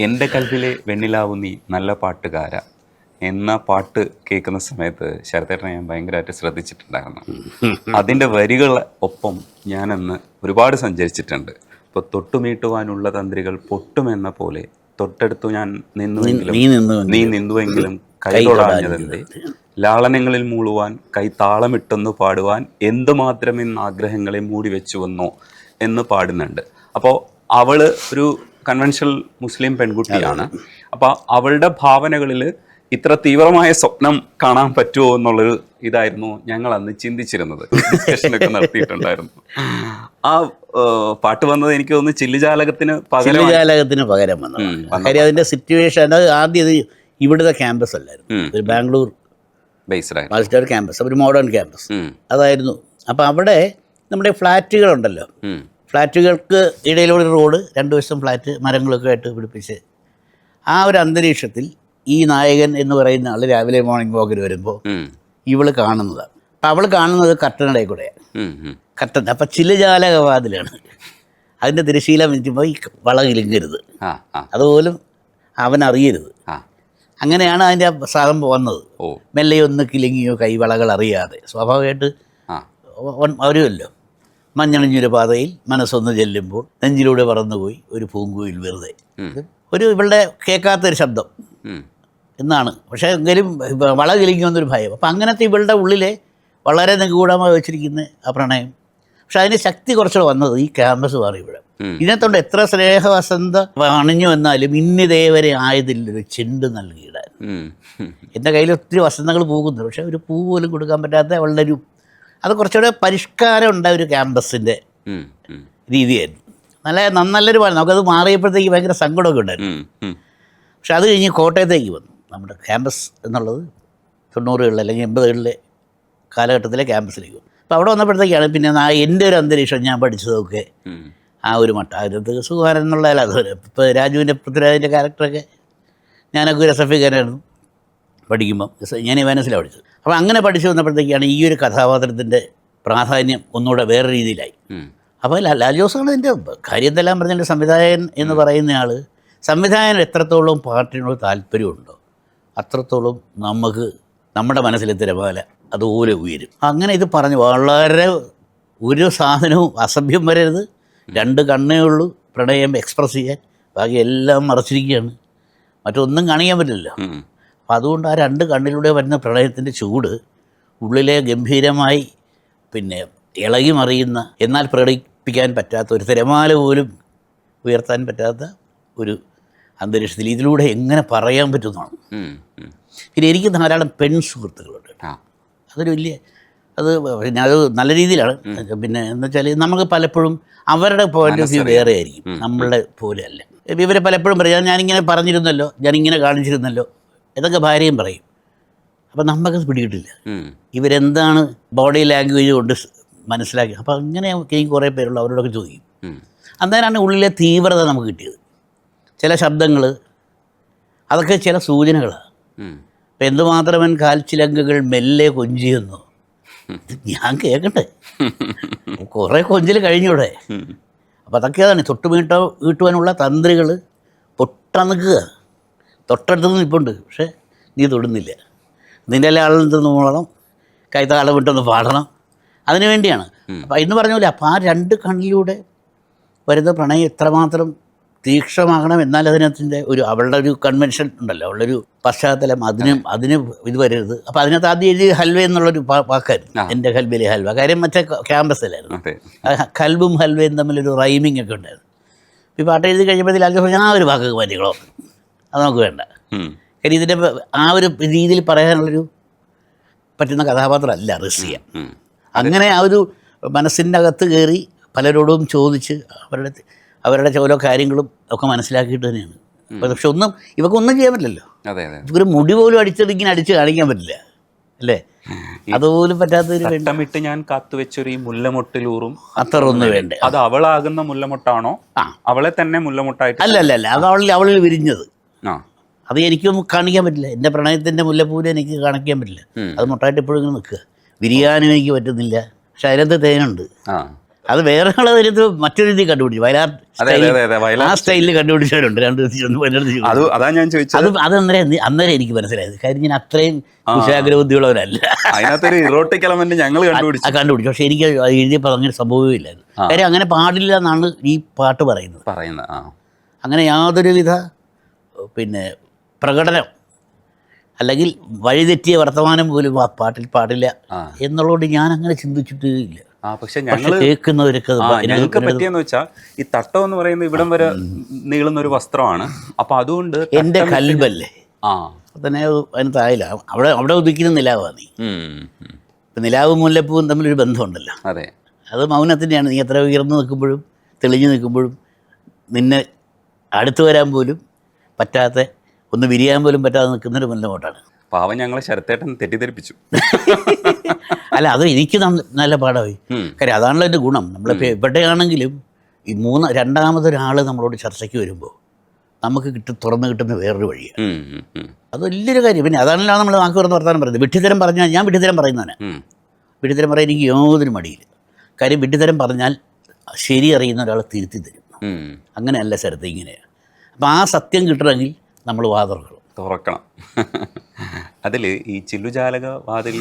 എൻ്റെ കൽവിലെ വെണ്ണിലാവു നീ നല്ല പാട്ടുകാര എന്ന പാട്ട് കേൾക്കുന്ന സമയത്ത് ശരത്തേട്ടനെ ഞാൻ ഭയങ്കരമായിട്ട് ശ്രദ്ധിച്ചിട്ടുണ്ടായിരുന്നു. അതിൻ്റെ വരികൾ ഒപ്പം ഞാനന്ന് ഒരുപാട് സഞ്ചരിച്ചിട്ടുണ്ട്. ഇപ്പോൾ തൊട്ടുമീട്ടുവാനുള്ള തന്ത്രികൾ പൊട്ടുമെന്ന പോലെ തൊട്ടടുത്തു ഞാൻ നിന്നുവെങ്കിലും നീ നിന്നുവെങ്കിലും കൈ തൊടാഞ്ഞതെന്തേ, ലാളനങ്ങളിൽ മൂളുവാൻ കൈ താളമിട്ടെന്ന് പാടുവാൻ എന്തുമാത്രം ഇന്ന് ആഗ്രഹങ്ങളെ മൂടി വെച്ചുവെന്നോ എന്ന് പാടുന്നുണ്ട്. അപ്പോൾ അവള് ഒരു കൺവെൻഷണൽ മുസ്ലിം പെൺകുട്ടിയാണ്. അപ്പോൾ അവളുടെ ഭാവനകളിൽ ഇത്ര തീവ്രമായ സ്വപ്നം കാണാൻ പറ്റുമോ എന്നുള്ളൊരു ഇതായിരുന്നു ഞങ്ങൾ അന്ന് ചിന്തിച്ചിരുന്നത്. ഡിസ്കഷനൊക്കെ നടത്തിയിട്ടുണ്ടായിരുന്നു. ആ പാട്ട് വന്നത് എനിക്ക് തോന്നുന്നു ചില്ലുജാലകത്തിന് പകരം വന്നു. കാര്യം അതിന്റെ സിറ്റുവേഷൻ ആദ്യം ഇത് ഇവിടുത്തെ ക്യാമ്പസ് അല്ലായിരുന്നു, ഒരു ബാംഗ്ലൂർ ബേസ്ഡ് ക്യാമ്പസ്, ഒരു മോഡേൺ ക്യാമ്പസ് അതായിരുന്നു. അപ്പം അവിടെ നമ്മുടെ ഫ്ലാറ്റുകളുണ്ടല്ലോ, ഫ്ലാറ്റുകൾക്ക് ഇടയിലൂടെ റോഡ്, രണ്ടു വശം ഫ്ലാറ്റ്, മരങ്ങളൊക്കെ ആയിട്ട് പിടിപ്പിച്ച് ആ ഒരു അന്തരീക്ഷത്തിൽ ഈ നായകൻ എന്ന് പറയുന്ന ആൾ രാവിലെ മോർണിംഗ് വാക്കിന് വരുമ്പോൾ ഇവള് കാണുന്നതാണ്. അപ്പം അവൾ കാണുന്നത് കർട്ടനിടയിൽ കൂടെയാണ്. കർട്ടൻ അപ്പം ചില്ലുജാലകവാതിലാണ്. അതിൻ്റെ തിരശീല വെച്ചുമ്പോൾ ഈ വള കിലുങ്ങരുത്, അതുപോലും അവൻ അറിയരുത്. അങ്ങനെയാണ് അതിൻ്റെ സാധനം വന്നത്. മെല്ലെ ഒന്ന് കിലുങ്ങിയോ കൈവളകൾ അറിയാതെ സ്വാഭാവികമായിട്ട് വരുമല്ലോ. മഞ്ഞണിഞ്ഞൊരു പാതയിൽ മനസ്സൊന്ന് ചെല്ലുമ്പോൾ നെഞ്ചിലൂടെ പറന്നുപോയി ഒരു പൂങ്കുയിൽ വെറുതെ, ഒരു ഇവളുടെ കേൾക്കാത്തൊരു ശബ്ദം എന്നാണ്. പക്ഷേ എങ്കിലും വള കിളിക്കുമെന്നൊരു ഭയം. അപ്പം അങ്ങനത്തെ ഇവളുടെ ഉള്ളിലെ വളരെ നിഗൂഢമായി വെച്ചിരിക്കുന്ന ആ പ്രണയം. പക്ഷെ അതിന് ശക്തി കുറച്ചുകൂടെ വന്നത് ഈ ക്യാമ്പസ് മാറി ഇവിടെ. ഇതിനകത്തോണ്ട് എത്ര സ്നേഹവസന്ത അണിഞ്ഞു വന്നാലും ഇന്നിതേവരെ ആയതില്ലൊരു ചെണ്ട് നൽകിയിടാൻ. എൻ്റെ കയ്യിൽ ഒത്തിരി വസന്തങ്ങൾ പോകുന്നു, പക്ഷെ ഒരു പൂ പോലും കൊടുക്കാൻ പറ്റാത്ത അവളുടെ ഒരു, അത് കുറച്ചുകൂടെ പരിഷ്കാരം ഉണ്ടായ ഒരു ക്യാമ്പസിൻ്റെ രീതിയായിരുന്നു. നല്ലൊരു പാട്ട്. നമുക്കത് മാറിയപ്പോഴത്തേക്ക് ഭയങ്കര സങ്കടമൊക്കെ ഉണ്ടായിരുന്നു. പക്ഷെ അത് കഴിഞ്ഞ് കോട്ടയത്തേക്ക് വന്നു. നമ്മുടെ ക്യാമ്പസ് എന്നുള്ളത് 90കളിൽ അല്ലെങ്കിൽ 80കളിലെ കാലഘട്ടത്തിലെ ക്യാമ്പസിലേക്ക് വന്നു. അപ്പോൾ അവിടെ വന്നപ്പോഴത്തേക്കാണ് പിന്നെ എൻ്റെ ഒരു അന്തരീക്ഷം, ഞാൻ പഠിച്ചതൊക്കെ ആ ഒരു മട്ട. അതിനകത്ത് സുഖാരൻ എന്നുള്ളതല്ല, അത് ഇപ്പോൾ രാജുവിൻ്റെ പൃഥ്വിരാജിൻ്റെ ക്യാരക്ടറൊക്കെ ഞാനൊക്കെ ഒരു എസ്.എഫ്.ഐക്കാരായിരുന്നു പഠിക്കുമ്പം. ഞാൻ മനസ്സിലാണ് പഠിച്ചത്. അപ്പോൾ അങ്ങനെ പഠിച്ചു വന്നപ്പോഴത്തേക്കാണ് ഈ ഒരു കഥാപാത്രത്തിൻ്റെ പ്രാധാന്യം ഒന്നുകൂടെ വേറെ രീതിയിലായി. അപ്പോൾ ലാൽ ജോസാണ് ഇതിൻ്റെ കാര്യത്തെല്ലാം പറഞ്ഞതിൻ്റെ സംവിധായകൻ എന്ന് പറയുന്നയാൾ. സംവിധായകൻ എത്രത്തോളം പാട്ടിനോട് താല്പര്യമുണ്ടോ അത്രത്തോളം നമുക്ക് നമ്മുടെ മനസ്സിലെ തിരമാല അതുപോലെ ഉയരും. അങ്ങനെ ഇത് പറഞ്ഞു വളരെ ഒരു സാധനവും അസഭ്യം വരരുത്, രണ്ട് കണ്ണേ ഉള്ളൂ പ്രണയം എക്സ്പ്രസ് ചെയ്യാൻ, ബാക്കി എല്ലാം മറച്ചിരിക്കുകയാണ്, മറ്റൊന്നും കാണിക്കാൻ പറ്റില്ലല്ലോ. അപ്പം അതുകൊണ്ട് ആ രണ്ട് കണ്ണിലൂടെ വരുന്ന പ്രണയത്തിൻ്റെ ചൂട് ഉള്ളിലെ ഗംഭീരമായി പിന്നെ ഇളകി മറിയുന്ന, എന്നാൽ പ്രകടിപ്പിക്കാൻ പറ്റാത്ത ഒരു തിരമാല പോലും ഉയർത്താൻ പറ്റാത്ത ഒരു അന്തരീക്ഷത്തിൽ ഇതിലൂടെ എങ്ങനെ പറയാൻ പറ്റുന്നതാണ്. പിന്നെ എനിക്ക് ധാരാളം പെൺ സുഹൃത്തുക്കളുണ്ട്. അതൊരു വലിയ പിന്നെ അത് നല്ല രീതിയിലാണ്. പിന്നെ എന്ന് വെച്ചാൽ നമുക്ക് പലപ്പോഴും അവരുടെ പോയിന്റ് ഓഫ് വ്യൂ വേറെ ആയിരിക്കും, നമ്മളുടെ പോലെ അല്ല. ഇവരെ പലപ്പോഴും പറയാം, ഞാനിങ്ങനെ പറഞ്ഞിരുന്നല്ലോ, ഞാനിങ്ങനെ കാണിച്ചിരുന്നല്ലോ, ഇതൊക്കെ ഭാര്യയും പറയും. അപ്പം നമുക്കത് പിടികിട്ടില്ല, ഇവരെന്താണ് ബോഡി ലാംഗ്വേജ് കൊണ്ട് മനസ്സിലാക്കി. അപ്പം അങ്ങനെ എനിക്ക് കുറേ പേരുള്ള അവരോടൊക്കെ ചോദിക്കും. അന്നേരമാണ് ഉള്ളിലെ തീവ്രത നമുക്ക് കിട്ടിയത്. ചില ശബ്ദങ്ങൾ അതൊക്കെ ചില സൂചനകളാണ്. ഇപ്പം എന്തുമാത്രമൻ കാൽച്ചിലങ്കകൾ മെല്ലെ കൊഞ്ചിയെന്നോ, ഞാൻ കേൾക്കട്ടെ, കുറേ കൊഞ്ചിൽ കഴിഞ്ഞൂടെ. അപ്പം അതൊക്കെ അതാണ് വീട്ടുവാനുള്ള തന്ത്രികൾ. പൊട്ടാൻ നിൽക്കുക, തൊട്ടടുത്ത് നിൽപ്പുണ്ട്, പക്ഷേ നീ തൊടുന്നില്ല. നിൻ്റെ എല്ലാ ആളിൽ നിന്ന് മൂളണം, കൈത്താളം വിട്ടൊന്ന് പാടണം, അതിനു വേണ്ടിയാണ്. അപ്പം ഇന്ന് പറഞ്ഞ പോലെ അപ്പം ആ രണ്ട് കണ്ണിലൂടെ വരുന്ന പ്രണയം എത്രമാത്രം തീക്ഷണമാകണം. എന്നാൽ അതിനകത്തിൻ്റെ ഒരു അവളുടെ ഒരു കൺവെൻഷൻ ഉണ്ടല്ലോ, അവളുടെ ഒരു പശ്ചാത്തലം, അതിന് ഇത് വരരുത്. അപ്പോൾ അതിനകത്ത് ആദ്യം എഴുതി ഹൽവ എന്നുള്ളൊരു വാക്കായിരുന്നു, എൻ്റെ ഹൽവയിലെ ഹൽവ. കാര്യം മറ്റേ ക്യാമ്പസിലായിരുന്നു. ഹൽവും ഹൽവയും തമ്മിലൊരു റൈമിംഗ് ഒക്കെ ഉണ്ടായിരുന്നു. ഈ പാട്ട് എഴുതി കഴിയുമ്പോഴത്തേക്ക് ആദ്യം ആ ഒരു വാക്കൊക്കെ മാറ്റിക്കളോ, അത് നമുക്ക് വേണ്ട. കാര്യം ഇതിൻ്റെ ആ ഒരു രീതിയിൽ പറയാനുള്ളൊരു പറ്റുന്ന കഥാപാത്രമല്ല റസിയ. അങ്ങനെ ആ ഒരു മനസ്സിൻ്റെ അകത്ത് കയറി പലരോടും ചോദിച്ച് അവരുടെ ഓരോ കാര്യങ്ങളും ഒക്കെ മനസ്സിലാക്കിയിട്ട് തന്നെയാണ്. പക്ഷെ ഇവക്കൊന്നും ചെയ്യാൻ പറ്റില്ലല്ലോ. ഇവർ മുടി പോലും ഇങ്ങനെ അടിച്ച് കാണിക്കാൻ പറ്റില്ല അല്ലേ, അതുപോലും പറ്റാത്തൊരു ഞാൻ കാത്തുവെച്ചൊരു മുല്ലമൊട്ടിലൂറും അത്ര ഒന്നും വേണ്ടേ. അത് അവളാകുന്ന മുല്ലമൊട്ടാണോ, അവളെ തന്നെ മുല്ലമൊട്ടായിട്ട്? അല്ല, അത് അവളിൽ വിരിഞ്ഞത്. അത് എനിക്കൊന്നും കാണിക്കാൻ പറ്റില്ല. എൻ്റെ പ്രണയത്തിൻ്റെ മുല്ലപ്പൂര് എനിക്ക് കാണിക്കാൻ പറ്റില്ല. അത് മൊട്ടായിട്ട് എപ്പോഴും ഇങ്ങനെ നിൽക്കുക. വിരിയാനും എനിക്ക് പറ്റുന്നില്ല. പക്ഷെ അതിനകത്ത് തേനുണ്ട്. അത് വേറെ ആളതിനകത്ത് മറ്റൊരു രീതി കണ്ടുപിടിച്ചു. വയലാർ ആ സ്റ്റൈലിൽ കണ്ടുപിടിച്ചവരുണ്ട്. 2 ദിവസം അതാ ഞാൻ ചോദിച്ചത്. അത് അന്നേരം എനിക്ക് മനസ്സിലായത്. കാര്യം ഞാൻ അത്രയും കുശാഗ്രബുദ്ധിയുള്ളവരല്ല. അതിനകത്തൊരു ഇറോട്ടിക് എലമെന്റ് ഞങ്ങൾ കണ്ടുപിടിച്ചു. പക്ഷെ എനിക്ക് എഴുതിയപ്പോൾ അങ്ങനെ സംഭവമേ ഇല്ലായിരുന്നു. കാര്യം അങ്ങനെ പാടില്ല എന്നാണ് ഈ പാട്ട് പറയുന്നത്. അങ്ങനെ യാതൊരുവിധ പിന്നെ പ്രകടനം അല്ലെങ്കിൽ വഴിതെറ്റിയ വർത്തമാനം പോലും ആ പാട്ടിൽ പാടില്ല എന്നുള്ളതുകൊണ്ട് ഞാൻ അങ്ങനെ ചിന്തിച്ചിട്ടേ ഇല്ല. പക്ഷെ കേൾക്കുന്നവരൊക്കെ ഞങ്ങൾക്ക് പറ്റിയെന്ന് വെച്ചാൽ ഈ തട്ടം എന്ന് പറയുന്നത് ഇവിടം വരെ നീളുന്ന ഒരു വസ്ത്രമാണ്. അപ്പൊ അതുകൊണ്ട് എന്റെ കൽബല്ലേ തന്നെ അതിനകത്തായില്ല. അവിടെ ഉദിക്കുന്ന നിലാവാ നീ. ഇപ്പം നിലാവും മുല്ലപ്പൂവും തമ്മിലൊരു ബന്ധമുണ്ടല്ലോ. അതെ, അത് മൗനത്തിൻ്റെയാണ്. നീ എത്ര ഉയർന്നു നിൽക്കുമ്പോഴും തെളിഞ്ഞു നിൽക്കുമ്പോഴും നിന്നെ അടുത്തു വരാൻ പോലും പറ്റാത്ത, ഒന്ന് വിരിയാൻ പോലും പറ്റാതെ നിൽക്കുന്നൊരു മുല്ലമോട്ടാണ്. പാവം ഞങ്ങളെ ശരത്തേട്ടൻ തെറ്റിദ്ധരിപ്പിച്ചു. അല്ല, അത് എനിക്ക് നല്ല പാഠമായി. കാര്യം അതാണല്ലോ എൻ്റെ ഗുണം. നമ്മളിപ്പോൾ എവിടെയാണെങ്കിലും ഈ രണ്ടാമതൊരാൾ നമ്മളോട് ചർച്ചയ്ക്ക് വരുമ്പോൾ നമുക്ക് തുറന്നു കിട്ടുന്ന വേറൊരു വഴിയാണ്. അത് വലിയൊരു കാര്യം. പിന്നെ അതാണല്ലോ നമ്മൾ നാക്ക് തുറന്ന് വർത്താനം പറയുന്നത്. വിഡ്ഢിത്തരം പറഞ്ഞാൽ ഞാൻ വിഡ്ഢിത്തരം പറയുന്നവനാണ്. വിഡ്ഢിത്തരം പറയാൻ എനിക്ക് യാതൊരു മടിയില്ല. കാര്യം വിഡ്ഢിത്തരം പറഞ്ഞാൽ ശരി അറിയുന്ന ഒരാൾ തിരുത്തി തരും. അങ്ങനെയല്ല ശരത്ത്, ഇങ്ങനെയാണ്. അപ്പം ആ സത്യം കിട്ടണമെങ്കിൽ നമ്മൾ തുറക്കണം. അതിൽ ഈ ചില്ലുജാലക വാതിൽ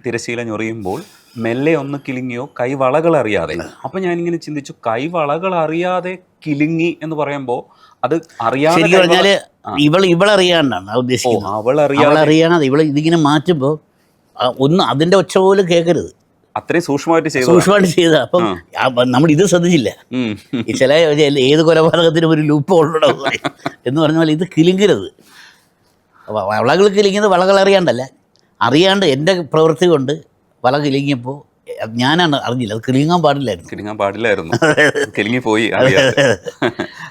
തിരശീല ഞൊറിയുമ്പോൾ മെല്ലെ ഒന്ന് കിലുങ്ങിയോ കൈവളകൾ അറിയാതെ. അപ്പം ഞാനിങ്ങനെ ചിന്തിച്ചു, കൈവളകൾ അറിയാതെ കിലുങ്ങി എന്ന് പറയുമ്പോൾ അത് അറിയാതെ പറഞ്ഞാൽ ഇവളറിയാണ്ടാണ് ഉദ്ദേശിക്കുന്നത്. അവളറിയാതെ ഇതിങ്ങനെ മാറ്റുമ്പോൾ ഒന്ന് അതിൻ്റെ ഒച്ച പോലും കേൾക്കരുത്. അത്രയും സൂക്ഷ്മമായിട്ട് ചെയ്ത. അപ്പം നമ്മൾ ഇത് ശ്രദ്ധിച്ചില്ല. ഈ ചില ഏത് കൊലപാതകത്തിനും ഒരു ലൂപ്പ് ഉള്ളൂ എന്ന് പറഞ്ഞാൽ ഇത് കിലുങ്ങരുത്. വളകൾ കിലുങ്ങിയത് വളകൾ അറിയാണ്ട് എൻ്റെ പ്രവൃത്തി കൊണ്ട് വള കിലുങ്ങിയപ്പോൾ ഞാനാണ് അറിഞ്ഞില്ല. അത് കിലുങ്ങാൻ പാടില്ലായിരുന്നു. കിലുങ്ങിപ്പോയി.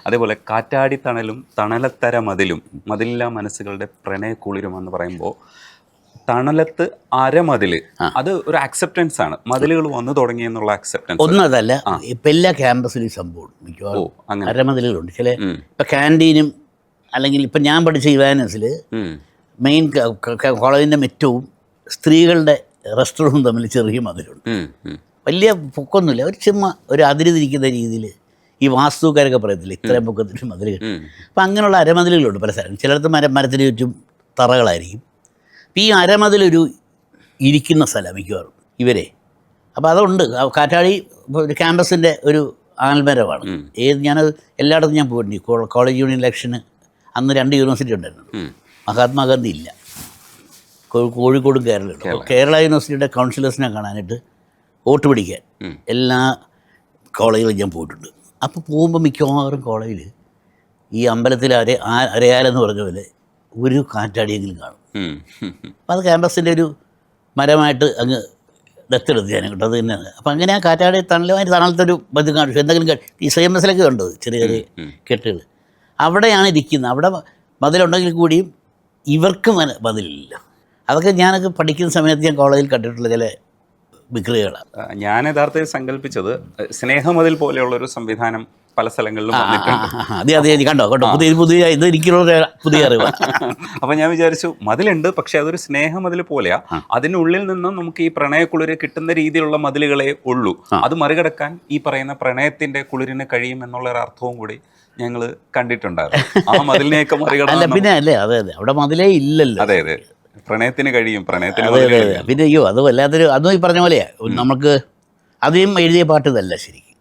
അതേപോലെ കാറ്റാടി തണലും തണലത്തര മതിലില്ലാ മനസ്സുകളുടെ പ്രണയക്കുളിരും എന്ന് പറയുമ്പോൾ തണലത്ത് അരമതില് അത് ഒരു അക്സെപ്റ്റൻസ് ആണ്. മതിലുകൾ വന്നു തുടങ്ങി എന്നുള്ള അക്സെപ്റ്റൻസ് ഒന്നതല്ല. ഇപ്പം എല്ലാ ക്യാമ്പസിലും സംഭവം മിക്കവാറും അരമതിലുകളുണ്ട്. ചില ഇപ്പം ക്യാൻറ്റീനും അല്ലെങ്കിൽ ഇപ്പം ഞാൻ പഠിച്ച യുവാനസിൽ മെയിൻ കോളേജിൻ്റെ ഏറ്റവും സ്ത്രീകളുടെ റെസ്റ്റോറൻറ്റും തമ്മിൽ ചെറിയ മതിലുണ്ട്. വലിയ പൊക്കൊന്നുമില്ല, ഒരു ചുമ്മാ ഒരു അതിരിതിരിക്കുന്ന രീതിയിൽ. ഈ വാസ്തുക്കാരൊക്കെ പറയത്തില്ല ഇത്രയും പൊക്കത്തിന് മതിലുകൾ. അപ്പം അങ്ങനെയുള്ള അരമതിലുകളുണ്ട് പല സ്ഥലം. ചിലടത്ത് മരത്തിന് ചുറ്റും തറകളായിരിക്കും. അപ്പം ഈ അരമതിലൊരു ഇരിക്കുന്ന സ്ഥലം മിക്കവാറും ഇവരെ. അപ്പോൾ അതുണ്ട്. കാറ്റാടി ഒരു ക്യാമ്പസിൻ്റെ ഒരു ആൽമരമാണ്. ഞാനത് എല്ലായിടത്തും ഞാൻ പോയിട്ടുണ്ട്. കോളേജ് യൂണിയൻ ഇലക്ഷന് അന്ന് 2 യൂണിവേഴ്സിറ്റി ഉണ്ടായിരുന്നു. മഹാത്മാഗാന്ധി ഇല്ല. കോഴിക്കോടും കേരളമുണ്ട്. കേരള യൂണിവേഴ്സിറ്റിയുടെ കൗൺസിലേഴ്സിനെ കാണാനായിട്ട് വോട്ട് പിടിക്കാൻ എല്ലാ കോളേജിലും ഞാൻ പോയിട്ടുണ്ട്. അപ്പോൾ പോകുമ്പോൾ മിക്കവാറും കോളേജിൽ ഈ അമ്പലത്തിൽ അരയാലെന്ന് പറഞ്ഞ പോലെ ഒരു കാറ്റാടിയെങ്കിലും കാണും. അപ്പം അത് ക്യാമ്പസിൻ്റെ ഒരു മരമായിട്ട് അങ്ങ് ദത്തെടുത്ത് ഞാൻ കേട്ടോ. അത് തന്നെയാണ്. അപ്പം അങ്ങനെ ആ കാറ്റാടി തണലത്തൊരു ഇത് കാണിച്ചു. എന്തെങ്കിലും ഈ CMSലൊക്കെ ഉണ്ട് ചെറിയ ചെറിയ കെട്ടുകൾ. അവിടെയാണ് ഇരിക്കുന്നത്. അവിടെ മതിലുണ്ടെങ്കിൽ കൂടിയും ഇവർക്ക് മതിലില്ല. അതൊക്കെ ഞാനൊക്കെ പഠിക്കുന്ന സമയത്ത് ഞാൻ കോളേജിൽ കണ്ടിട്ടുള്ള ചില വിക്രിയകളാണ്. ഞാൻ യഥാർത്ഥത്തിൽ സങ്കല്പിച്ചത് സ്നേഹമതിൽ പോലെയുള്ളൊരു സംവിധാനം പല സ്ഥലങ്ങളിലും അതെ കണ്ടോ പുതിയ ഇത് എനിക്കുള്ള പുതിയ അറിവ്. അപ്പം ഞാൻ വിചാരിച്ചു മതിലുണ്ട്, പക്ഷെ അതൊരു സ്നേഹമതിൽ പോലെയാ. അതിനുള്ളിൽ നിന്നും നമുക്ക് ഈ പ്രണയക്കുളിര് കിട്ടുന്ന രീതിയിലുള്ള മതിലുകളെ ഉള്ളൂ. അത് മറികടക്കാൻ ഈ പറയുന്ന പ്രണയത്തിന്റെ കുളിരിന് കഴിയും എന്നുള്ളൊരു അർത്ഥവും കൂടി ഞങ്ങൾ കണ്ടിട്ടുണ്ടായിരുന്നു. ആ മതിലിനെയൊക്കെ മറികടക്കാൻ പിന്നെ അല്ലേ അതെ അവിടെ മതിലേ ഇല്ലല്ലോ. അതെ അതെ, പ്രണയത്തിന് കഴിയും. പ്രണയത്തിന് പിന്നെ അത് വല്ലാത്തൊരു അതും ഈ പറഞ്ഞ പോലെയാ. നമുക്ക് അதைയും എഴുതിയ പാട്ട് ഇതല്ല ശരിക്കും.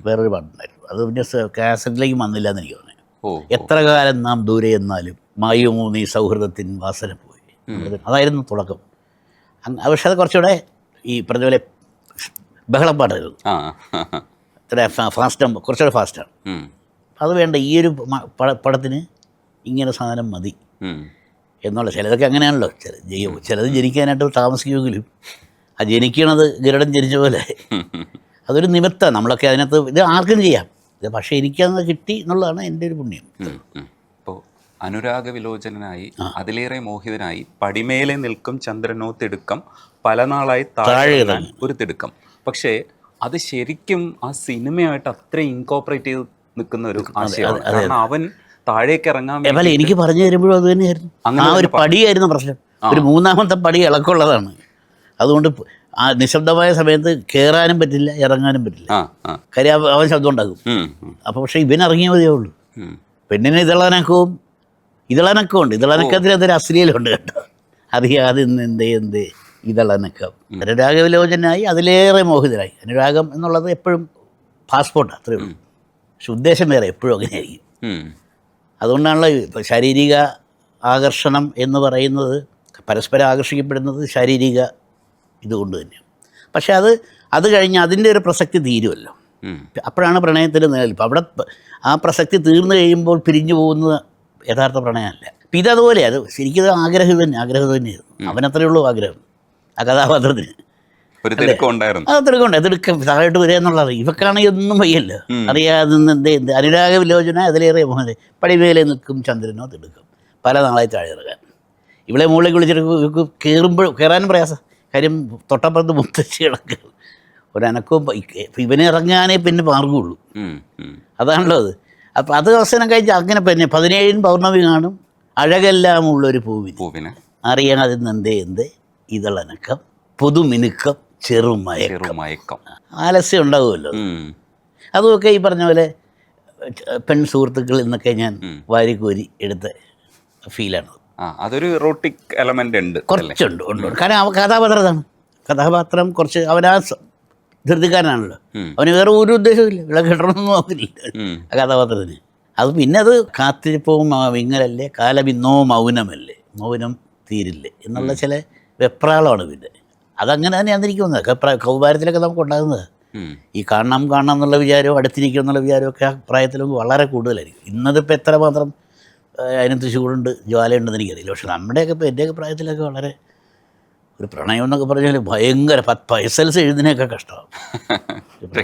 വേറൊരു പാട്ടുണ്ടായിരുന്നു. അത് പിന്നെ കാസറ്റിലേക്ക് വന്നില്ല എന്ന് എനിക്ക് തോന്നുന്നു. എത്ര കാലം നാം ദൂരെ എന്നാലും മായുമോ നീ സൗഹൃദത്തിൻ വാസന പോയി. അതായിരുന്നു തുടക്കം. പക്ഷെ അത് കുറച്ചുകൂടെ ഈ പറഞ്ഞ പോലെ ബഹളപ്പാട്ടായിരുന്നു. അത്ര ഫാസ്റ്റാണ്, കുറച്ചുകൂടെ ഫാസ്റ്റാണ്. അത് വേണ്ട. ഈ ഒരു പടത്തിന് ഇങ്ങനെ സാധനം മതി എന്നുള്ള. ചിലതൊക്കെ അങ്ങനെയാണല്ലോ. ചിലത് ജനിക്കാനായിട്ട് താമസിക്കുമെങ്കിലും ആ ജനിക്കണത് ഗരുഡൻ ജനിച്ച പോലെ അതൊരു നിമിത്തം. നമ്മളൊക്കെ അതിനകത്ത് ഇത് ആർക്കും ചെയ്യാം. ഇത് പക്ഷേ എനിക്കത് കിട്ടി എന്നുള്ളതാണ് എൻ്റെ ഒരു പുണ്യം. ഇപ്പോൾ അനുരാഗ വിലോചനായി അതിലേറെ മോഹിതനായി പടിമേലെ നിൽക്കും ചന്ദ്രനോ തിടുക്കം പല നാളായി താഴെ ഒരു തിടുക്കം. പക്ഷേ അത് ശരിക്കും ആ സിനിമയായിട്ട് അത്ര ഇൻകോപ്പറേറ്റ് ചെയ്ത് നിൽക്കുന്ന ഒരു ആശയമാണ്. കാരണം അവൻ താഴേക്ക് ഇറങ്ങാൻ വേണ്ടി എനിക്ക് പറഞ്ഞു തരുമ്പോഴും അത് തന്നെയായിരുന്നു. ആ ഒരു പടിയായിരുന്നു പ്രശ്നം. ഒരു 3ാമത്തെ പടി ഇളക്കമുള്ളതാണ്. അതുകൊണ്ട് ആ നിശബ്ദമായ സമയത്ത് കയറാനും പറ്റില്ല, ഇറങ്ങാനും പറ്റില്ല. കാര്യം അവൻ ശബ്ദം ഉണ്ടാക്കും. അപ്പോൾ പക്ഷേ ഇവനിറങ്ങിയേ മതിയേ ഉള്ളൂ. പെണ്ണിന് ഇതളനക്കമുണ്ട്. ഇതളനക്കത്തിന് എന്തൊരു അശ്ലീലമുണ്ട് കേട്ടോ. അറിയാതെ എന്ത് ഇതളനക്കം. അനുരാഗവിലോചനായി അതിലേറെ മോഹിതനായി. അനുരാഗം എന്നുള്ളത് എപ്പോഴും പാസ്പോർട്ടാണ്, അത്രയേ ഉള്ളൂ. പക്ഷെ ഉദ്ദേശം വേറെ, എപ്പോഴും അങ്ങനെയായിരിക്കും. അതുകൊണ്ടാണല്ലോ ഇപ്പോൾ ശാരീരിക ആകർഷണം എന്ന് പറയുന്നത്, പരസ്പരം ആകർഷിക്കപ്പെടുന്നത് ശാരീരിക ഇതുകൊണ്ട് തന്നെയാണ്. പക്ഷെ അത് കഴിഞ്ഞ് അതിൻ്റെ ഒരു പ്രസക്തി തീരുമല്ലോ. അപ്പോഴാണ് പ്രണയത്തിൻ്റെ നിലനിൽപ്പ്. അവിടെ ആ പ്രസക്തി തീർന്നു കഴിയുമ്പോൾ പിരിഞ്ഞു പോകുന്നത് യഥാർത്ഥ പ്രണയമല്ല. അപ്പം ഇതതുപോലെ, അത് ശരിക്കും ആഗ്രഹം തന്നെയായിരുന്നു. അവനത്രയേ ഉള്ളൂ ആഗ്രഹം ആ കഥാപാത്രത്തിന്. അത് തിടുക്കമുണ്ട്, തിടുക്കം താഴോട്ട് വരിക എന്നുള്ളത്. ഇവക്കാണെങ്കിൽ ഒന്നും വയ്യല്ലോ, അറിയാതെ എന്ത് അനുരാഗ വിലോചന അതിലേറെ മോഹന പടിമേലെ നിൽക്കും ചന്ദ്രനോ തിടുക്കം, പല നാളായി താഴെ ഇറങ്ങാൻ. ഇവിടെ മുകളിലേക്ക് വിളിച്ചിട്ട് കയറാനും പ്രയാസം. കാര്യം തൊട്ടപ്പുറത്ത് മുത്തശ്ശി കിടക്കുക, ഒരനക്കവും. ഇവനെ ഇറങ്ങാനേ പിന്നെ മാർഗമുള്ളൂ. അതാണല്ലോ അത്. അപ്പം അത് അവസാനം കഴിച്ച് അങ്ങനെ പിന്നെ 17 പൗർണമി കാണും അഴകെല്ലാമുള്ളൊരു പൂവിന് അറിയാതെ എന്ത് ഇതളനക്കം പുതുമിനുക്കം ചെറുമയക്കം. ആലസ്യം ഉണ്ടാവുമല്ലോ. അതുമൊക്കെ ഈ പറഞ്ഞ പോലെ പെൺ സുഹൃത്തുക്കളിൽ നിന്നൊക്കെ ഞാൻ വാരിക്കോരി എടുത്ത ഫീലാണ്. അതൊരു എറോട്ടിക് എലമെന്റ് ഉണ്ട്, കുറച്ചുണ്ട്. കാരണം കഥാപാത്രം കുറച്ച് അവനാ ധൃതിക്കാരനാണല്ലോ. അവന് വേറെ ഒരു ഉദ്ദേശമില്ല, ഇവിടെ കിട്ടണമെന്ന് നോക്കില്ല ആ കഥാപാത്രത്തിന്. അത് പിന്നെ അത് കാത്തിരിപ്പവും വിങ്ങലല്ലേ, കാലമിന്നോ മൗനമല്ലേ, മൗനം തീരില്ലേ എന്നുള്ള ചില വെപ്രാളമാണ്. പിന്നെ അതങ്ങനെ തന്നെയാണ് എനിക്കൊന്നത്. കൗമാരത്തിലൊക്കെ നമുക്ക് ഉണ്ടാകുന്നത് ഈ കാണണം എന്നുള്ള വിചാരവും അടുത്തിരിക്കും എന്നുള്ള വിചാരവും ഒക്കെ ആ പ്രായത്തിലൊക്കെ വളരെ കൂടുതലായിരിക്കും. ഇന്നതിപ്പോൾ എത്രമാത്രം അതിനകത്ത് ചൂടുണ്ട്, ജ്വാലയുണ്ടെന്ന് എനിക്കറിയില്ല. പക്ഷെ നമ്മുടെയൊക്കെ ഇപ്പോൾ എൻ്റെയൊക്കെ പ്രായത്തിലൊക്കെ വളരെ ഒരു പ്രണയം എന്നൊക്കെ പറഞ്ഞാൽ ഭയങ്കര പൈസൽസ് എഴുതുന്നതൊക്കെ കഷ്ടമാണ്.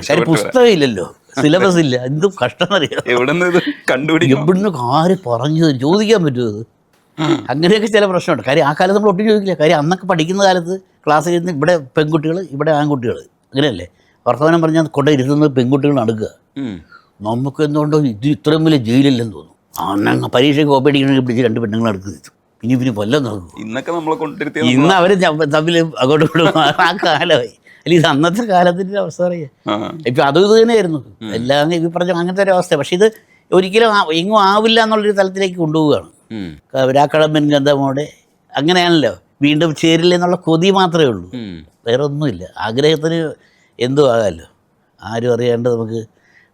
കാര്യം പുസ്തകം ഇല്ലല്ലോ, സിലബസ് ഇല്ല, എന്തും കഷ്ടം എന്നറിയാം. എവിടുന്ന് ആര് പറഞ്ഞു ചോദിക്കാൻ പറ്റുമോ? അങ്ങനെയൊക്കെ ചില പ്രശ്നമുണ്ട്. കാര്യം ആ കാലത്ത് നമ്മൾ ഒട്ടും ചോദിക്കില്ല. കാര്യം അന്നൊക്കെ പഠിക്കുന്ന കാലത്ത് ക്ലാസ്സിൽ ഇരുന്ന് ഇവിടെ പെൺകുട്ടികൾ ഇവിടെ ആൺകുട്ടികൾ അങ്ങനെയല്ലേ വർത്തമാനം പറഞ്ഞാൽ കൊണ്ടേ ഇരുത്തുന്നത് പെൺകുട്ടികൾ നടക്കുക. നമുക്ക് എന്തുകൊണ്ടോ ഇത് ഇത്രയും വലിയ ജയിലില്ലെന്ന് തോന്നും. അന്നങ്ങ് പരീക്ഷയ്ക്ക് കോപ്പി അടിക്കണമെങ്കിൽ പിടിച്ച് 2 പെണ്ണുങ്ങൾ നടക്കുക. പിന്നെ വല്ലതും നടക്കും. ഇന്ന് അവർ തമ്മിൽ അങ്ങോട്ടും ഇങ്ങോട്ടും ആ കാലമായി. അല്ല, ഇത് അന്നത്തെ കാലത്തിൻ്റെ അവസ്ഥ പറയുക. ഇപ്പം അതും ഇത് തന്നെയായിരുന്നു എല്ലാം ഇത് പറഞ്ഞ അങ്ങനത്തെ ഒരു അവസ്ഥ. പക്ഷെ ഇത് ഒരിക്കലും എങ്ങും ആവില്ല എന്നുള്ളൊരു തലത്തിലേക്ക് കൊണ്ടുപോവുകയാണ്. രാക്കടമ്പൻ ഗന്ധമോടെ അങ്ങനെയാണല്ലോ, വീണ്ടും ചേരില്ല എന്നുള്ള കൊതി മാത്രമേ ഉള്ളൂ, വേറെ ഒന്നുമില്ല. ആഗ്രഹത്തിന് എന്തും ആകാമല്ലോ, ആരും അറിയാണ്ട് നമുക്ക്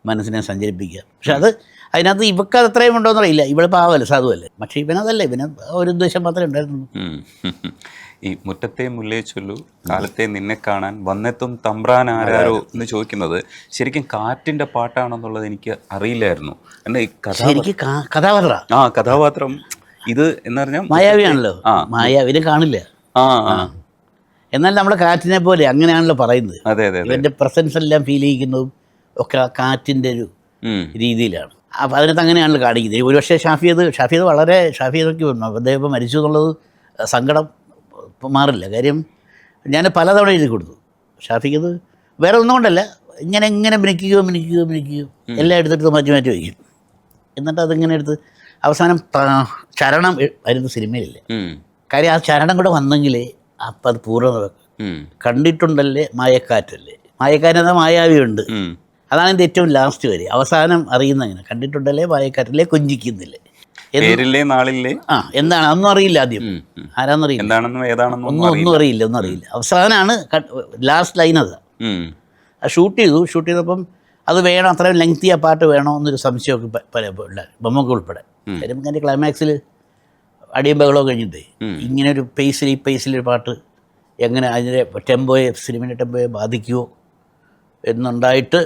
മനസ്സിനെ സഞ്ചരിപ്പിക്കാം. പക്ഷെ അതിനകത്ത് ഇവക്ക് അത് അത്രയും ഉണ്ടോയെന്ന് അറിയില്ല. ഇവിടെ പാവല്ലേ, സാധുവല്ലേ. പക്ഷേ ഇവനതല്ല, ഇവന് ഒരു ഉദ്ദേശം മാത്രമേ ഉണ്ടായിരുന്നുള്ളൂ. ഈ മുറ്റത്തെ മുല്ലേ ചൊല്ലു കാലത്തെ നിന്നെ കാണാൻ വന്നെത്തും തമ്പ്രാൻ ആരാരോ എന്ന് ചോദിക്കുന്നത് ശരിക്കും കാറ്റിന്റെ പാട്ടാണെന്നുള്ളത് എനിക്ക് അറിയില്ലായിരുന്നു. എന്നെ ഈ കഥാപാത്രം ഇത് എന്ന് പറഞ്ഞാൽ മായാവിയാണല്ലോ. മായാവിനെ കാണില്ല, എന്നാൽ നമ്മുടെ കാറ്റിനെ പോലെ അങ്ങനെയാണല്ലോ പറയുന്നത്. ഇവന്റെ പ്രസൻസ് എല്ലാം ഫീൽ ചെയ്യിക്കുന്നതും ഒക്കെ കാറ്റിന്റെ ഒരു രീതിയിലാണ്. അപ്പം അതിനകത്ത് അങ്ങനെയാണല്ലോ കാണിക്കുന്നത്. ഒരുപക്ഷെ ഷാഫിയത് വളരെ ഷാഫിയതൊക്കെ അദ്ദേഹം മരിച്ചു എന്നുള്ളത് സങ്കടം മാറില്ല. കാര്യം ഞാൻ പലതവണ എഴുതി കൊടുത്തു ഷാഫിക്കത്. വേറെ ഒന്നും കൊണ്ടല്ല, ഇങ്ങനെ മിനിക്കുകയോ എല്ലാം എടുത്തിട്ട് മാറ്റി വയ്ക്കും. എന്നിട്ട് അതിങ്ങനെ എടുത്ത് അവസാനം ചരണം വരുന്ന സിനിമയിലില്ല. കാര്യം ആ ചരണം കൂടെ വന്നെങ്കിലേ അപ്പം അത് പൂർണ്ണത. കണ്ടിട്ടുണ്ടല്ലേ മായക്കാറ്റല്ലേ, മായക്കാറ്റെന്ന മായാവിയുണ്ട്. അതാണ് എൻ്റെ ഏറ്റവും ലാസ്റ്റ് വരെ. അവസാനം അറിയുന്ന അങ്ങനെ കണ്ടിട്ടുണ്ടല്ലേ മായക്കാറ്റല്ലേ കൊഞ്ചിക്കുന്നില്ലേ എന്താണ് അതൊന്നും അറിയില്ല. ആദ്യം ആരാന്നറിയില്ല, ഒന്നും അറിയില്ല. അവസാനമാണ് ലാസ്റ്റ് ലൈൻ. അതാ ഷൂട്ട് ചെയ്തപ്പം അത് വേണം, അത്രയും ലെങ്തി ആ പാട്ട് വേണോ എന്നൊരു സംശയമൊക്കെ ഉണ്ടായി, ബൊമ്മക്ക് ഉൾപ്പെടെ. കാര്യം എൻ്റെ ക്ലൈമാക്സിൽ അടിയും ബഹളമൊക്കെ കഴിഞ്ഞിട്ടേ ഇങ്ങനെ ഒരു പേസിലൊരു പാട്ട് എങ്ങനെ അതിൻ്റെ സിനിമയുടെ ടെമ്പോയെ ബാധിക്കുമോ എന്നുണ്ടായിട്ട്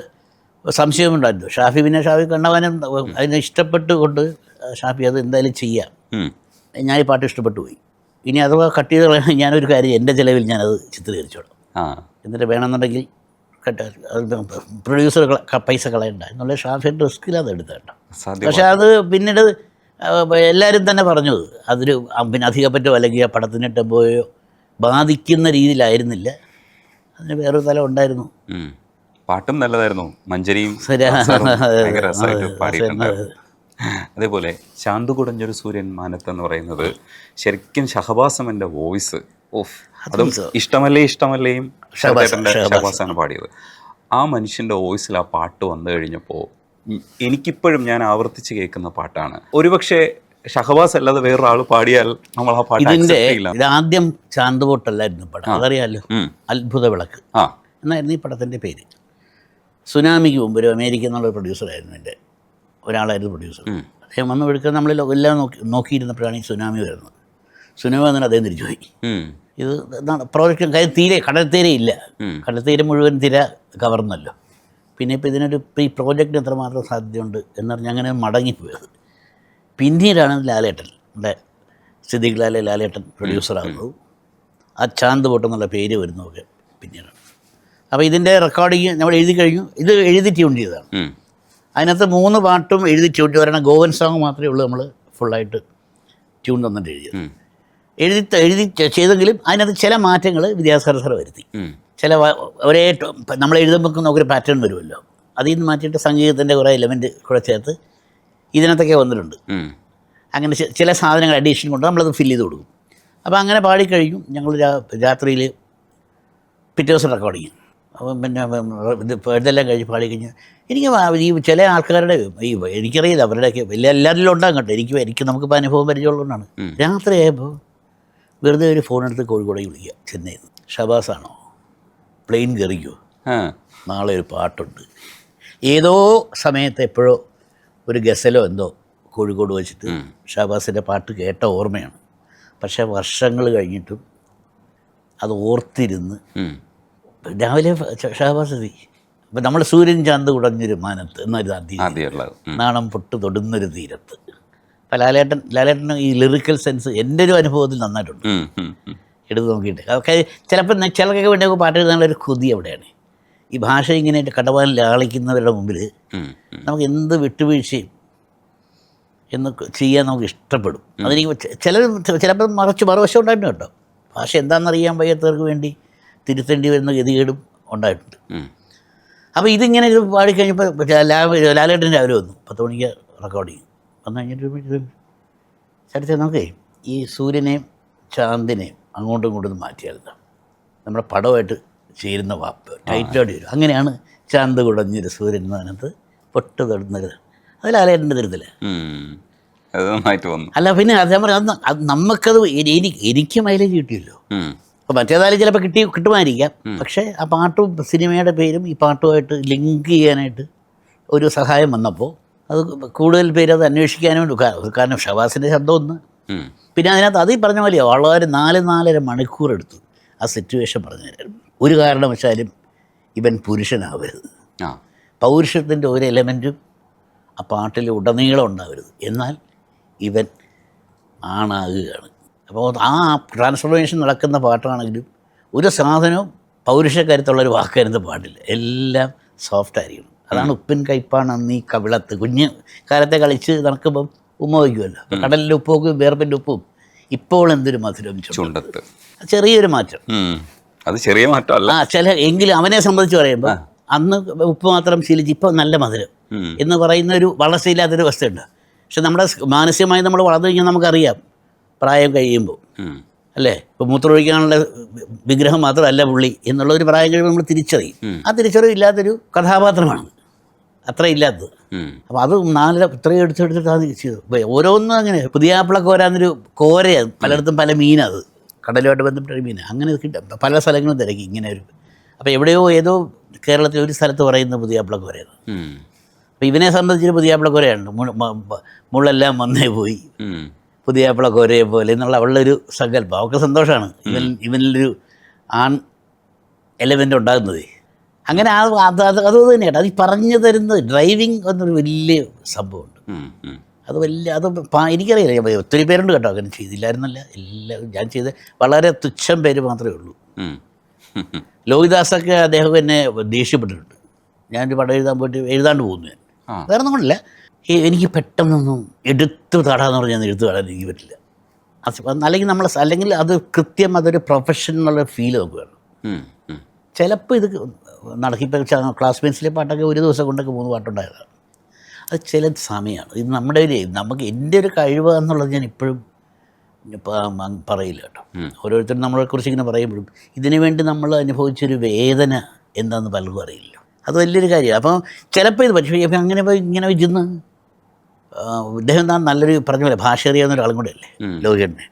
സംശയമുണ്ടായിരുന്നു. ഷാഫി കണ്ടവനും അതിനെ ഇഷ്ടപ്പെട്ട് കൊണ്ട് ഷാഫി അത് എന്തായാലും ചെയ്യാം, ഞാൻ ഈ പാട്ട് ഇഷ്ടപ്പെട്ടു പോയി, ഇനി അഥവാ കട്ട് ചെയ്ത് ഞാനൊരു കാര്യം എൻ്റെ ചിലവിൽ ഞാനത് ചിത്രീകരിച്ചോളാം, എന്നിട്ട് വേണമെന്നുണ്ടെങ്കിൽ പ്രൊഡ്യൂസർ പൈസ കളയണ്ട എന്നുള്ള ഷാഫിയുടെ റിസ്കിൽ അത് എടുത്തേണ്ട. പക്ഷെ അത് പിന്നീട് എല്ലാവരും തന്നെ പറഞ്ഞു അതൊരു പിന്നെ അധികപ്പറ്റോ അല്ലെങ്കിൽ ആ പടത്തിന് ടെമ്പോയോ ബാധിക്കുന്ന രീതിയിലായിരുന്നില്ല, അതിന് വേറൊരു തലം ഉണ്ടായിരുന്നു. പാട്ടും നല്ലതായിരുന്നു, മഞ്ചരിയും അതേപോലെ ശാന്തു കുടഞ്ഞൊരു സൂര്യൻ മാനത്ത് എന്ന് പറയുന്നത് ശരിക്കും ഷഹബാസമൻ്റെ വോയിസ് ഓഫ് അതും ഇഷ്ടമല്ലേയും ഷഹബാസാണ് പാടിയത്. ആ മനുഷ്യൻ്റെ വോയിസിൽ ആ പാട്ട് വന്നു കഴിഞ്ഞപ്പോൾ എനിക്കിപ്പോഴും ഞാൻ ആവർത്തിച്ച് കേൾക്കുന്ന പാട്ടാണ്. ഒരുപക്ഷെ ഷഹബാസ് അല്ലാതെ വേറൊരാൾ പാടിയാൽ നമ്മൾ ആ പാട്ട് ഇതാദ്യം ചാന്തുപോട്ടല്ലായിരുന്നു പടം, അതറിയാമല്ലോ, അത്ഭുത വിളക്ക് എന്നായിരുന്നു ഈ പടത്തിൻ്റെ പേര്. സുനാമിക്ക് മുമ്പ് ഒരു അമേരിക്ക എന്നുള്ളൊരു പ്രൊഡ്യൂസറായിരുന്നു എൻ്റെ, ഒരാളായിരുന്നു പ്രൊഡ്യൂസർ. അദ്ദേഹം വന്ന് എടുക്കാൻ നമ്മൾ എല്ലാം നോക്കിയിരുന്നപ്പോഴാണ് ഈ സുനാമി വരുന്നത്. സുനാമി വന്നിട്ട് അദ്ദേഹം തിരിച്ചു പോയി. ഇത് പ്രോജക്റ്റ് കാര്യം തീരെ കടൽത്തീരെ ഇല്ല, കടൽത്തീരെ മുഴുവൻ തിര കവർന്നല്ലോ. പിന്നെ ഇപ്പോൾ ഇതിനൊരു ഈ പ്രോജക്റ്റിന് എത്രമാത്രം സാധ്യതയുണ്ട് എന്നറിഞ്ഞ് അങ്ങനെ മടങ്ങിപ്പോയത്. പിന്നീടാണ് ലാലേട്ടൻ, നമ്മുടെ സിദ്ദീഖ് ലാലേട്ടൻ പ്രൊഡ്യൂസറാകുന്നത്. ആ ചാന്ത് പൊട്ടെന്നുള്ള പേര് വരുന്നതൊക്കെ പിന്നീടാണ്. അപ്പോൾ ഇതിൻ്റെ റെക്കോർഡിങ് നമ്മൾ എഴുതി കഴിഞ്ഞു. ഇത് എഴുതി ട്യൂൺ ചെയ്തതാണ്. അതിനകത്ത് 3 പാട്ടും എഴുതി ട്യൂൺ ചെയ്ത് ഗോവൻ സോങ് മാത്രമേ ഉള്ളൂ നമ്മൾ ഫുള്ളായിട്ട് ട്യൂൺ തന്നിട്ട് എഴുതി ചെയ്തെങ്കിലും അതിനകത്ത് ചില മാറ്റങ്ങൾ വിദ്യാസാഗർ സാർ വരുത്തി. ചില ഒരേ നമ്മൾ എഴുതുമ്പോൾ നമുക്കൊരു പാറ്റേൺ വരുമല്ലോ, അതിൽ നിന്ന് മാറ്റിയിട്ട് സംഗീതത്തിൻ്റെ കുറേ എലമെൻറ്റ് കൂടെ ചേർത്ത് ഇതിനകത്തൊക്കെ വന്നിട്ടുണ്ട്. അങ്ങനെ ചില സാധനങ്ങൾ അഡീഷൻ കൊണ്ട് നമ്മളത് ഫില്ല് ചെയ്ത് കൊടുക്കും. അപ്പോൾ അങ്ങനെ പാടിക്കഴിഞ്ഞു. ഞങ്ങൾ രാത്രിയിൽ പിറ്റേ ദിവസം റെക്കോർഡിങ്. അപ്പം പിന്നെ ഇതെല്ലാം കഴിഞ്ഞ് പാടിക്കഴിഞ്ഞ് എനിക്ക് ഈ ചില ആൾക്കാരുടെ എനിക്കറിയില്ല അവരുടെയൊക്കെ എല്ലാവരിലും ഉണ്ടാകും കേട്ടോ. എനിക്ക് നമുക്കിപ്പോൾ അനുഭവം പരിചയമുള്ളതുകൊണ്ടാണ്. രാത്രിയായപ്പോൾ വെറുതെ ഒരു ഫോണെടുത്ത് കോഴിക്കോടേക്ക് വിളിക്കുക, ചെന്നൈയിൽ നിന്ന്. ഷഹബാസാണോ, പ്ലെയിൻ കയറിക്കോ, നാളെ ഒരു പാട്ടുണ്ട്. ഏതോ സമയത്ത് എപ്പോഴോ ഒരു ഗസലോ എന്തോ കോഴിക്കോട് വെച്ചിട്ട് ഷഹബാസിൻ്റെ പാട്ട് കേട്ട ഓർമ്മയാണ്. പക്ഷേ വർഷങ്ങൾ കഴിഞ്ഞിട്ടും അത് ഓർത്തിരുന്ന് രാവിലെ ഷഹബാസ് എത്തി. അപ്പം നമ്മൾ സൂര്യൻ ചാന്ത് കുടഞ്ഞൊരു മാനത്ത് എന്നൊരു ആദ്യം നാണം പൊട്ട് തൊടുന്നൊരു തീരത്ത്. അപ്പം ലാലേട്ടന് ഈ ലിറിക്കൽ സെൻസ് എൻ്റെ ഒരു അനുഭവത്തിൽ നന്നായിട്ടുണ്ട് എടുത്ത് നോക്കിയിട്ട്. അതൊക്കെ ചിലപ്പോൾ ചിലക്കൊക്കെ വേണ്ടി പാട്ട് എഴുതാനുള്ളൊരു കൊതി അവിടെയാണ്. ഈ ഭാഷ ഇങ്ങനെ കടവാനിൽ ലാളിക്കുന്നവരുടെ മുമ്പിൽ നമുക്ക് എന്ത് വിട്ടുവീഴ്ചയും എന്ന് ചെയ്യാൻ നമുക്ക് ഇഷ്ടപ്പെടും. അതെനിക്ക് ചിലപ്പോൾ മറുവശം ഉണ്ടായിട്ടുണ്ട് കേട്ടോ. ഭാഷ എന്താണെന്നറിയാൻ വയ്യാത്തവർക്ക് വേണ്ടി തിരുത്തേണ്ടി വരുന്ന ഗതികേടും ഉണ്ടായിട്ടുണ്ട്. അപ്പോൾ ഇതിങ്ങനെ ഇത് പാടിക്കഴിഞ്ഞപ്പോൾ ലാലേട്ടൻ രാവിലെ വന്നു 10 മണിക്ക് റെക്കോർഡിങ് വന്നു കഴിഞ്ഞിട്ട് ചരിത്രം നമുക്കേ ഈ സൂര്യനെയും ചാന്ദിനെയും അങ്ങോട്ടും ഇങ്ങോട്ടും മാറ്റിയായിരുന്നു നമ്മുടെ പടമായിട്ട് ചേരുന്ന വാപ്പ് ടൈറ്റായിട്ട് വരും. അങ്ങനെയാണ് ചാന്ത് കുടഞ്ഞൊരു സൂര്യൻ എന്നതിനകത്ത് പൊട്ട് തൊടുന്നത്. അത് ലാലേട്ടൻ്റെ തരത്തില്ല. അല്ല പിന്നെ അത് ഞാൻ പറയാം, അത് നമുക്കത് എനിക്ക് മൈലേജ് കിട്ടിയല്ലോ. അപ്പോൾ മറ്റേതായാലും ചിലപ്പോൾ കിട്ടുമായിരിക്കാം. പക്ഷേ ആ പാട്ടും സിനിമയുടെ പേരും ഈ പാട്ടുമായിട്ട് ലിങ്ക് ചെയ്യാനായിട്ട് ഒരു സഹായം വന്നപ്പോൾ അത് കൂടുതൽ പേര് അത് അന്വേഷിക്കാനും കാരണം ഷഹബാസിൻ്റെ ശബ്ദം ഒന്ന്, പിന്നെ അതിനകത്ത് അതീ പറഞ്ഞ പോലെ വളരെ 4-4.5 മണിക്കൂർ എടുത്തു ആ സിറ്റുവേഷൻ പറഞ്ഞു തരാൻ. ഒരു കാരണവശാലും ഇവൻ പുരുഷനാവരുത്, പൗരുഷത്തിൻ്റെ ഒരു എലമെൻറ്റും ആ പാട്ടിൽ ഉടനീളം ഉണ്ടാവരുത്, എന്നാൽ ഇവൻ ആണാകുകയാണ്. അപ്പോൾ ആ ട്രാൻസ്ഫോർമേഷൻ നടക്കുന്ന പാട്ടാണെങ്കിലും ഒരു സാധനവും പൗരുഷക്കരുത്തുള്ളൊരു വാക്കരുത്ത് പാട്ടില്ല, എല്ലാം സോഫ്റ്റായിരിക്കണം. അതാണ് ഉപ്പിൻ കയ്പ്പാണ് നീ കവിളത്ത്. കുഞ്ഞ് കാലത്തെ കളിച്ച് നടക്കുമ്പം ഉമ്മ വയ്ക്കുമല്ലോ, കടലിൻ്റെ ഉപ്പും വേർപ്പിൻ്റെ ഉപ്പും ഇപ്പോൾ എന്തൊരു മധുരം ചുണ്ടത്ത്. ചെറിയൊരു മാറ്റം, അത് ചെറിയ മാറ്റമല്ല എങ്കിലും അവനെ സംബന്ധിച്ച് പറയുമ്പോൾ അന്ന് ഉപ്പ് മാത്രം ശീലിച്ച് ഇപ്പോൾ നല്ല മധുരം എന്ന് പറയുന്ന ഒരു വളർച്ചയില്ലാത്തൊരു അവസ്ഥയുണ്ട്. പക്ഷെ നമ്മുടെ മാനസികമായി നമ്മൾ വളർന്നു കഴിഞ്ഞാൽ നമുക്കറിയാം പ്രായം കഴിയുമ്പോൾ അല്ലേ, ഇപ്പോൾ മൂത്രമൊഴിക്കാനുള്ള വിഗ്രഹം മാത്രമല്ല പുള്ളി എന്നുള്ളൊരു പ്രായം കഴിയുമ്പോൾ നമ്മൾ തിരിച്ചറിയും. ആ തിരിച്ചറിവ് ഇല്ലാത്തൊരു കഥാപാത്രമാണ് അത്ര ഇല്ലാത്തത്. അപ്പോൾ അത് 4 ഇത്രയും എടുത്തെടുത്തിട്ടാണ് ചെയ്തത്. ഓരോന്നും അങ്ങനെ പുതിയാപ്പിള കോരാന്നൊരു കോരയാണ്, പലയിടത്തും പല മീനത് കടലുമായിട്ട് ബന്ധപ്പെട്ട മീൻ അങ്ങനെ കിട്ടും. പല സ്ഥലങ്ങളും തിരക്കി ഇങ്ങനെ ഒരു. അപ്പോൾ എവിടെയോ ഏതോ കേരളത്തിൽ ഒരു സ്ഥലത്ത് പറയുന്ന പുതിയാപ്പിള കോരയാണ്. അപ്പോൾ ഇവനെ സംബന്ധിച്ചൊരു പുതിയാപ്പിള കോരയാണ്, മുള്ളെല്ലാം വന്നേ പോയി പുതിയാപ്പിള കോരയെ പോലെ എന്നുള്ള അവളുടെ സങ്കല്പം. അവൾക്ക് സന്തോഷമാണ് ഇവനിലൊരു ആൺ എലമെൻ്റ് ഉണ്ടാകുന്നത്. അങ്ങനെ അത് തന്നെയാണ് അത് ഈ പറഞ്ഞു തരുന്നത്. ഡ്രൈവിംഗ് എന്നൊരു വലിയ സംഭവമുണ്ട്. അത് എനിക്കറിയില്ല, ഒത്തിരി പേരുണ്ട് കേട്ടോ അങ്ങനെ ചെയ്തില്ലായിരുന്നല്ല. എല്ലാവരും ഞാൻ ചെയ്ത് വളരെ തുച്ഛം പേര് മാത്രമേ ഉള്ളൂ. ലോഹിദാസൊക്കെ അദ്ദേഹം എന്നെ ദേഷ്യപ്പെട്ടിട്ടുണ്ട്. ഞാനൊരു പടം എഴുതാണ്ട് പോകുന്നു. ഞാൻ വേറെ ഒന്നും കൊണ്ടില്ല, എനിക്ക് പെട്ടെന്നൊന്നും എടുത്തു തടാന്ന് പറഞ്ഞാൽ എടുത്തു തടാൻ എനിക്ക് പറ്റില്ല. അല്ലെങ്കിൽ അത് കൃത്യം അതൊരു പ്രൊഫഷൻ എന്നുള്ള ഫീൽ നമുക്ക് വേണം. ചിലപ്പോൾ ഇത് നടക്കിപ്പോൾ ക്ലാസ്മേറ്റ്സിലെ പാട്ടൊക്കെ ഒരു ദിവസം കൊണ്ടൊക്കെ 3 പാട്ടുണ്ടായതാണ്. അത് ചില സമയമാണ്. ഇത് നമ്മുടെ ഒരു നമുക്ക് എൻ്റെ ഒരു കഴിവ് എന്നുള്ളത് ഞാൻ ഇപ്പോഴും പറയില്ല കേട്ടോ. ഓരോരുത്തരും നമ്മളെക്കുറിച്ച് ഇങ്ങനെ പറയുമ്പോഴും ഇതിനു വേണ്ടി നമ്മൾ അനുഭവിച്ചൊരു വേദന എന്താണെന്ന് പലർക്കും അറിയില്ല. അത് വലിയൊരു കാര്യമാണ്. അപ്പോൾ ചിലപ്പോൾ ഇത് പക്ഷേ ഇപ്പം അങ്ങനെ പോയി ഇങ്ങനെ വെച്ചിരുന്ന് ഇദ്ദേഹം താൻ നല്ലൊരു പറഞ്ഞ പോലെ ഭാഷ അറിയാവുന്ന ഒരാളും കൂടെ അല്ലേ ലോകേട്ടനെ.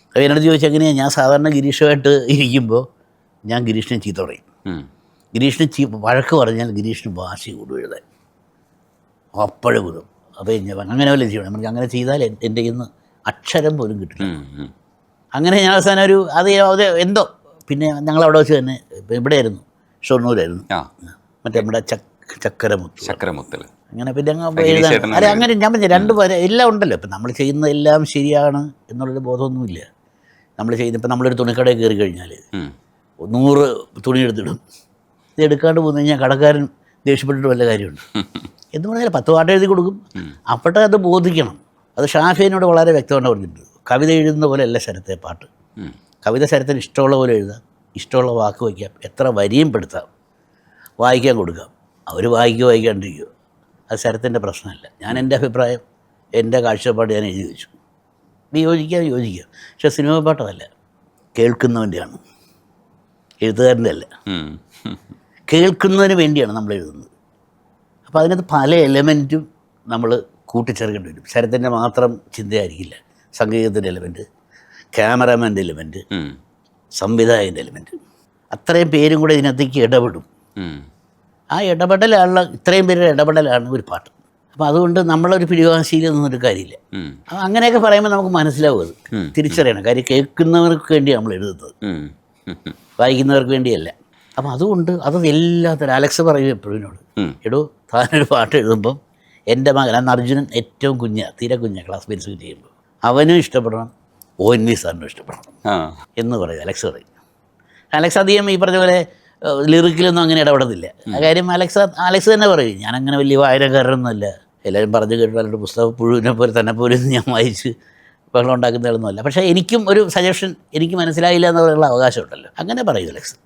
അപ്പോൾ എന്നോട് ചോദിച്ചാൽ എങ്ങനെയാണ്, ഞാൻ സാധാരണ ഗിരീഷുമായിട്ട് ഇരിക്കുമ്പോൾ ഞാൻ ഗിരീഷിനെ ചീത്ത പറയും. ഗിരീഷിന് വഴക്ക് പറഞ്ഞാൽ ഗിരീഷിന് വാശി കൂടും എഴുതാൻ, അപ്പോഴും കൂടും. അപ്പോൾ അങ്ങനെ വല്ല ചെയ്യണം, നമുക്ക് അങ്ങനെ ചെയ്താൽ എൻ്റെ ഇന്ന് അക്ഷരം പോലും കിട്ടില്ല. അങ്ങനെ ഞാൻ അവസാനം ഒരു അത് എന്തോ പിന്നെ ഞങ്ങളവിടെ വെച്ച് തന്നെ ഇവിടെയായിരുന്നു, ഷൊർണൂരായിരുന്നു, മറ്റേ നമ്മുടെ ചക്കരമുത്തൽ. അങ്ങനെ പിന്നെ എഴുതാൻ അല്ല അങ്ങനെ ഞാൻ പറഞ്ഞു രണ്ട് പേരെ എല്ലാം ഉണ്ടല്ലോ. ഇപ്പം നമ്മൾ ചെയ്യുന്ന എല്ലാം ശരിയാണ് എന്നുള്ളൊരു ബോധമൊന്നുമില്ല. നമ്മൾ ചെയ്യുന്ന ഇപ്പം നമ്മളൊരു തുണിക്കടയിൽ കയറി കഴിഞ്ഞാൽ 100 തുണി എടുത്തിടും. ഇത് എടുക്കാണ്ട് പോന്നു കഴിഞ്ഞാൽ കടക്കാരൻ ദേഷ്യപ്പെട്ടിട്ട് വല്ല കാര്യമുണ്ട് എന്ന് പറഞ്ഞാൽ 10 പാട്ട് എഴുതി കൊടുക്കും. അപ്പോഴത്തെ അത് ബോധിക്കണം. അത് ഷാഫിനോട് വളരെ വ്യക്തമായിട്ട് പറഞ്ഞിട്ടുണ്ട്. കവിത എഴുതുന്ന പോലെ അല്ല ശരത്തെ പാട്ട്. കവിത ശരത്തിന് ഇഷ്ടമുള്ള പോലെ എഴുതാം, ഇഷ്ടമുള്ള വാക്ക് വയ്ക്കാം, എത്ര വരിയും പെടുത്താം, വായിക്കാൻ കൊടുക്കാം. അവർ വായിക്കാണ്ടിരിക്കുമോ, അത് ശരത്തിൻ്റെ പ്രശ്നമല്ല. ഞാൻ എൻ്റെ അഭിപ്രായം, എൻ്റെ കാഴ്ചപ്പാട് ഞാൻ എഴുതി വെച്ചു. യോജിക്കാം. പക്ഷേ സിനിമ പാട്ടതല്ല, കേൾക്കുന്നവൻ്റെയാണ്, എഴുത്തുകാരൻ്റെ അല്ല. കേൾക്കുന്നതിന് വേണ്ടിയാണ് നമ്മൾ എഴുതുന്നത്. അപ്പോൾ അതിനകത്ത് പല എലമെൻറ്റും നമ്മൾ കൂട്ടിച്ചേർക്കേണ്ടി വരും. ശരത്തിൻ്റെ മാത്രം ചിന്തയായിരിക്കില്ല. സംഗീതത്തിൻ്റെ എലമെൻറ്റ്, ക്യാമറാമാൻ്റെ എലമെൻറ്റ്, സംവിധായകൻ്റെ എലമെൻറ്റ്, അത്രയും പേരും കൂടെ ഇതിനകത്തേക്ക് ഇടപെടും. ആ ഇടപെടലാണ്, ഇത്രയും പേരുടെ ഇടപെടലാണ് ഒരു പാട്ട്. അപ്പോൾ അതുകൊണ്ട് നമ്മളൊരു പിടിവാശിയിൽ നിന്നൊരു കാര്യമില്ല. അങ്ങനെയൊക്കെ പറയുമ്പോൾ നമുക്ക് മനസ്സിലാവും, അത് തിരിച്ചറിയണം. കാര്യം കേൾക്കുന്നവർക്ക് വേണ്ടിയാണ് നമ്മൾ എഴുതുന്നത്, വായിക്കുന്നവർക്ക് വേണ്ടിയല്ല. അപ്പം അതുകൊണ്ട് അത് എല്ലാത്തരം അലക്സ് പറയും എപ്പോഴും എന്നോട്, എടോ താനൊരു പാട്ട് എഴുതുമ്പം എൻ്റെ മകൻ, അന്ന് അർജുനൻ ഏറ്റവും തീരെ ക്ലാസ് ബെൻസ് ചെയ്യുമ്പോൾ അവനും ഇഷ്ടപ്പെടണം, ONV സാറിനും ഇഷ്ടപ്പെടണം എന്ന് പറയും അലക്സ് പറയും. അലക്സ് അധികം ഈ പറഞ്ഞ പോലെ ലിറിക്കിലൊന്നും അങ്ങനെ ഇടപെടുന്നില്ല. ആ കാര്യം അലക്സ് തന്നെ പറയും, ഞാനങ്ങനെ വലിയ വായനക്കാരനൊന്നുമല്ല, എല്ലാവരും പറഞ്ഞു കേട്ട് പലരുടെ പുസ്തകം പുഴുവിനെ പോലെ തന്നെ പോലും ഞാൻ വായിച്ച് ബഹളം ഉണ്ടാക്കുന്നതൊന്നുമല്ല. പക്ഷേ എനിക്കും ഒരു സജഷൻ എനിക്ക് മനസ്സിലായില്ല എന്നുള്ള അവകാശമുണ്ടല്ലോ, അങ്ങനെ പറയും അലക്സ്.